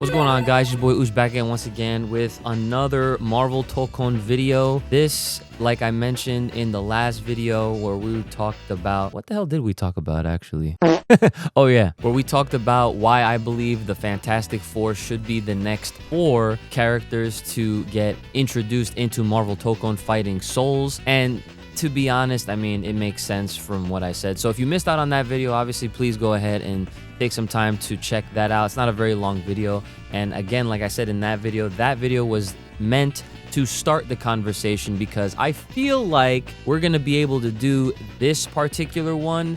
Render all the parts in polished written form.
What's going on, guys? Your boy Oosh back again once again with another Marvel Tokon video. This, like I mentioned in the last video where we talked about... What the hell did we talk about, actually? Oh, yeah. Where we talked about why I believe the Fantastic Four should be the next 4 characters to get introduced into Marvel Tokon Fighting Souls. And to be honest, I mean, it makes sense from what I said. So if you missed out on that video, obviously, please go ahead and take some time to check that out. It's not a very long video. And again, like I said in that video was meant to start the conversation because I feel like we're going to be able to do this particular one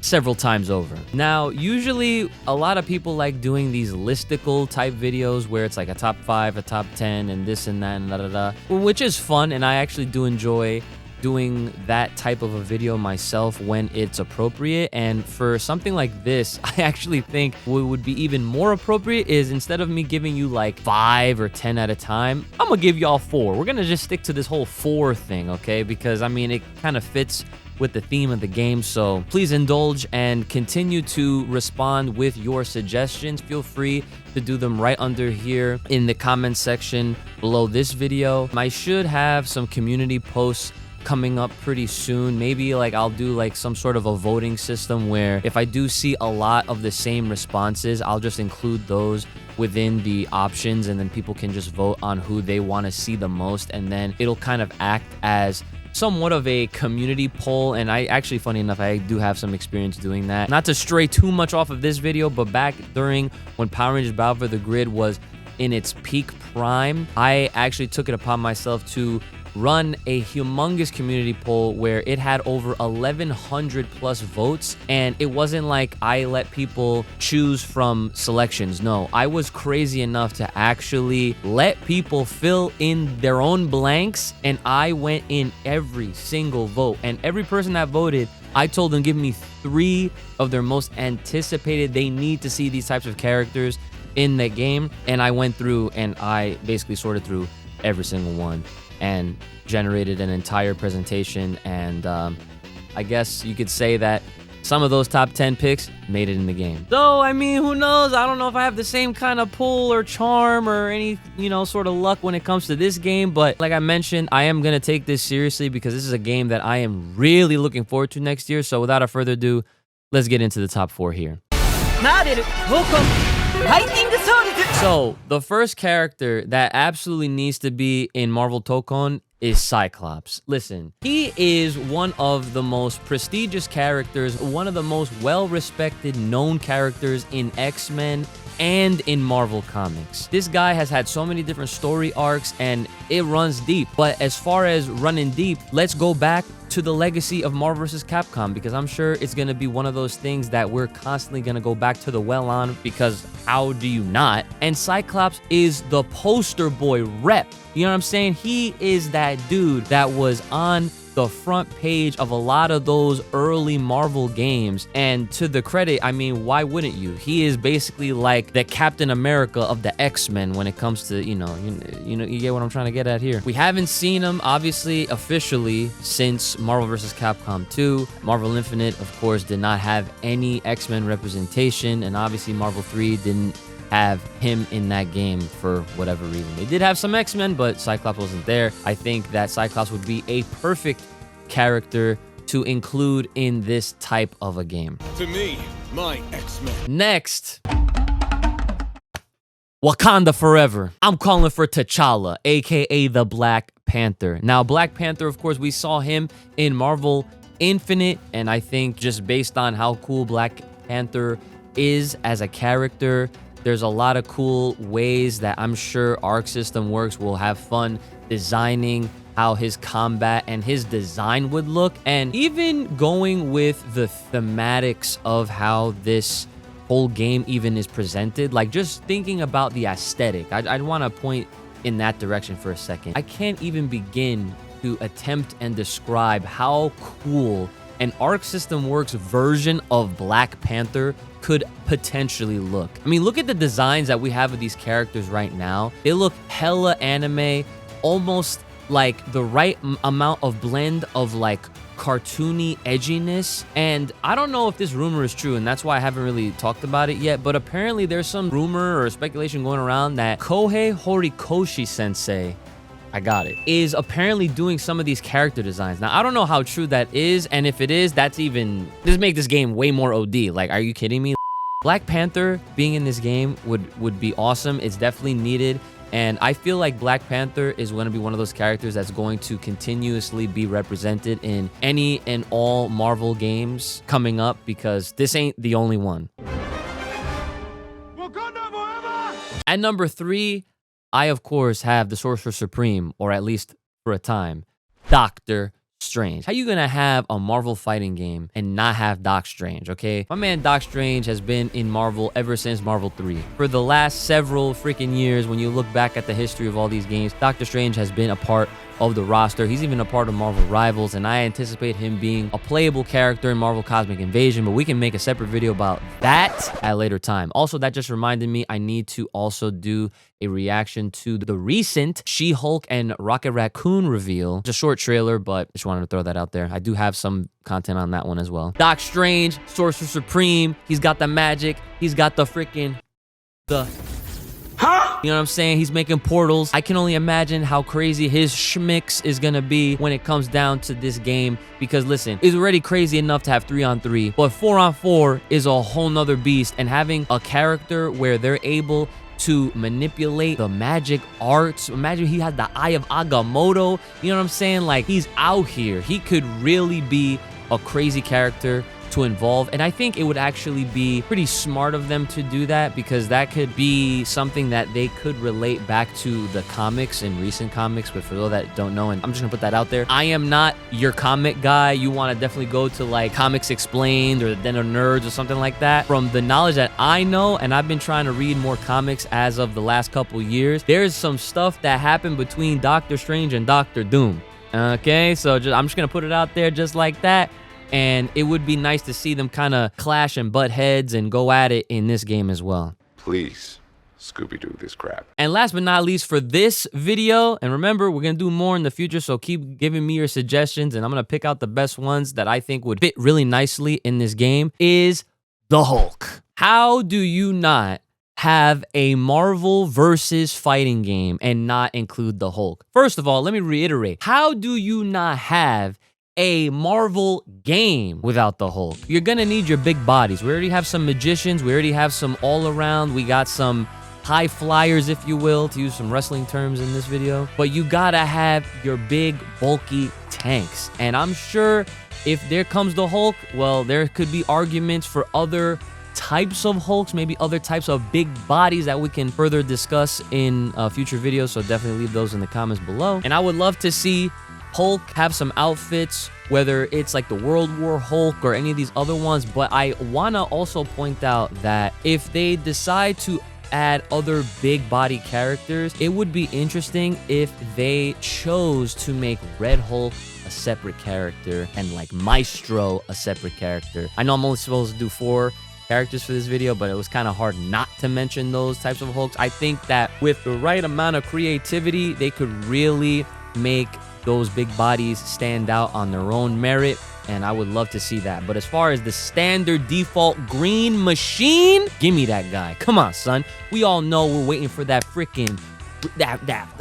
several times over. Now, usually a lot of people like doing these listicle type videos where it's like a top 5, a top 10, and this and that and da-da-da, which is fun, and I actually do enjoy doing that type of a video myself when it's appropriate. And for something like this, I actually think what would be even more appropriate is instead of me giving you like 5 or 10 at a time, I'm gonna give y'all 4. We're gonna just stick to this whole 4 thing, okay? Because I mean, it kind of fits with the theme of the game. So please indulge and continue to respond with your suggestions. Feel free to do them right under here in the comment section below this video. I should have some community posts coming up pretty soon. Maybe like I'll do like some sort of a voting system where if I do see a lot of the same responses, I'll just include those within the options, and then people can just vote on who they want to see the most, and then it'll kind of act as somewhat of a community poll. And I actually, funny enough, I do have some experience doing that. Not to stray too much off of this video, but back during when Power Rangers Battle for the Grid was in its peak prime, I actually took it upon myself to run a humongous community poll where it had over 1,100 plus votes. And it wasn't like I let people choose from selections. No, I was crazy enough to actually let people fill in their own blanks, and I went in every single vote. And every person that voted, I told them give me 3 of their most anticipated, they need to see these types of characters in the game. And I went through and I basically sorted through every single one and generated an entire presentation. And I guess you could say that some of those top 10 picks made it in the game. So, I mean, who knows? I don't know if I have the same kind of pull or charm or any, sort of luck when it comes to this game. But like I mentioned, I am going to take this seriously because this is a game that I am really looking forward to next year. So without further ado, let's get into the top 4 here. So, the first character that absolutely needs to be in Marvel Tokon is Cyclops. Listen, he is one of the most prestigious characters, one of the most well-respected, known characters in X-Men and in Marvel Comics. This guy has had so many different story arcs and it runs deep. But as far as running deep, let's go back to the legacy of Marvel vs. Capcom, because I'm sure it's going to be one of those things that we're constantly going to go back to the well on, because how do you not? And Cyclops is the poster boy rep. You know what I'm saying? He is that dude that was on the front page of a lot of those early Marvel games. And to the credit, I mean, why wouldn't you? He is basically like the Captain America of the X-Men when it comes to, you get what I'm trying to get at here. We haven't seen him, obviously, officially since Marvel vs. Capcom 2. Marvel Infinite, of course, did not have any X-Men representation, and obviously Marvel 3 didn't have him in that game for whatever reason. They did have some X-Men, but Cyclops wasn't there. I think that Cyclops would be a perfect character to include in this type of a game. To me, my X-Men. Next, Wakanda Forever. I'm calling for T'Challa, aka the Black Panther. Now, Black Panther, of course, we saw him in Marvel Infinite, and I think just based on how cool Black Panther is as a character, there's a lot of cool ways that I'm sure Arc System Works will have fun designing how his combat and his design would look, and even going with the thematics of how this whole game even is presented. Like, just thinking about the aesthetic, I'd want to point in that direction for a second. I can't even begin to attempt and describe how cool an Arc System Works version of Black Panther could potentially look. I mean, look at the designs that we have of these characters right now. They look hella anime, almost like the right amount of blend of like cartoony edginess. And I don't know if this rumor is true, and that's why I haven't really talked about it yet, but apparently there's some rumor or speculation going around that Kohei Horikoshi sensei, I got it, is apparently doing some of these character designs. Now, I don't know how true that is, and if it is, that's even, this make this game way more OD. Like, are you kidding me? Black Panther being in this game would be awesome. It's definitely needed. And I feel like Black Panther is going to be one of those characters that's going to continuously be represented in any and all Marvel games coming up, because this ain't the only one. Wakanda forever! At number 3, I, of course, have the Sorcerer Supreme, or at least for a time, Doctor Strange. How you gonna have a Marvel fighting game and not have Doc Strange, okay? My man Doc Strange has been in Marvel ever since Marvel 3. For the last several freaking years, when you look back at the history of all these games, Doctor Strange has been a part of the roster. He's even a part of Marvel Rivals, and I anticipate him being a playable character in Marvel Cosmic Invasion, but we can make a separate video about that at a later time. Also, that just reminded me I need to also do a reaction to the recent She-Hulk and Rocket Raccoon reveal. It's a short trailer, but just wanted to throw that out there. I do have some content on that one as well. Doc Strange, Sorcerer Supreme, he's got the magic, he's got the freaking, you know what I'm saying? He's making portals. I can only imagine how crazy his schmicks is gonna be when it comes down to this game. Because listen, it's already crazy enough to have 3-on-3, but 4-on-4 is a whole nother beast. And having a character where they're able to manipulate the magic arts. Imagine he had the Eye of Agamotto. You know what I'm saying? Like, he's out here. He could really be a crazy character to involve, and I think it would actually be pretty smart of them to do that, because that could be something that they could relate back to the comics and recent comics. But for those that don't know, and I'm just gonna put that out there, I am not your comic guy. You want to definitely go to like Comics Explained or Den of Nerds or something like that. From the knowledge that I know, and I've been trying to read more comics as of the last couple years, there's some stuff that happened between Doctor Strange and Doctor Doom. Okay, so I'm just gonna put it out there just like that. And it would be nice to see them kind of clash and butt heads and go at it in this game as well. Please, Scooby-Doo this crap. And last but not least for this video, and remember, we're going to do more in the future, so keep giving me your suggestions, and I'm going to pick out the best ones that I think would fit really nicely in this game, is the Hulk. How do you not have a Marvel versus fighting game and not include the Hulk? First of all, let me reiterate. How do you not have a Marvel game without the Hulk? You're gonna need your big bodies. We already have some magicians. We already have some all around. We got some high flyers, if you will, to use some wrestling terms in this video. But you gotta have your big, bulky tanks. And I'm sure if there comes the Hulk, well, there could be arguments for other types of Hulks, maybe other types of big bodies that we can further discuss in future videos. So definitely leave those in the comments below. And I would love to see Hulk have some outfits, whether it's like the World War Hulk or any of these other ones. But I wanna also point out that if they decide to add other big body characters, it would be interesting if they chose to make Red Hulk a separate character and like Maestro a separate character. I know I'm only supposed to do 4 characters for this video, but it was kind of hard not to mention those types of Hulks. I think that with the right amount of creativity, they could really make those big bodies stand out on their own merit, and I would love to see that. But as far as the standard default green machine, give me that guy. Come on, son. We all know we're waiting for that freaking that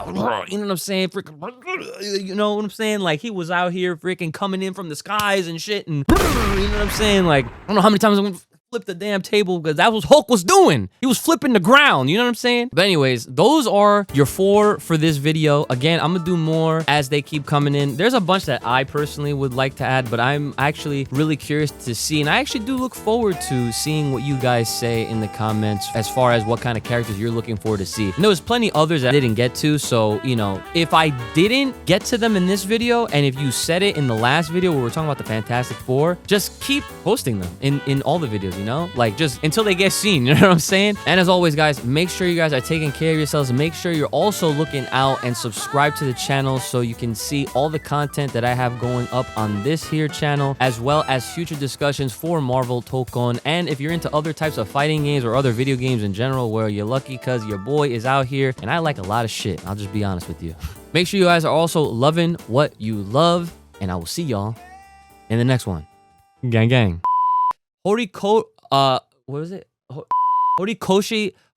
you know what I'm saying? Freaking, you know what I'm saying? Like, he was out here freaking coming in from the skies and shit, and you know what I'm saying? Like, I don't know how many times I'm gonna flip the damn table, because that was Hulk was doing. He was flipping the ground, you know what I'm saying? But anyways, those are your 4 for this video. Again, I'm gonna do more as they keep coming in. There's a bunch that I personally would like to add, but I'm actually really curious to see, and I actually do look forward to seeing what you guys say in the comments as far as what kind of characters you're looking forward to see. And there was plenty others that I didn't get to, so, you know, if I didn't get to them in this video, and if you said it in the last video where we're talking about the Fantastic Four, just keep posting them in all the videos, you know? Like, just until they get seen, you know what I'm saying? And as always, guys, make sure you guys are taking care of yourselves. Make sure you're also looking out and subscribe to the channel so you can see all the content that I have going up on this here channel, as well as future discussions for Marvel Tokon. And if you're into other types of fighting games or other video games in general, well, you're lucky, because your boy is out here and I like a lot of shit. I'll just be honest with you. Make sure you guys are also loving what you love, and I will see y'all And the next one. Gang gang.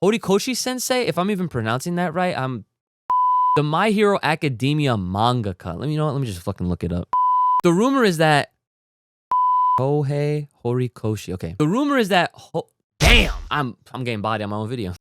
Horikoshi Sensei, if I'm even pronouncing that right, I'm the My Hero Academia mangaka. Let me just fucking look it up. The rumor is that Kohei Horikoshi. Okay. The rumor is that damn, I'm getting body on my own video.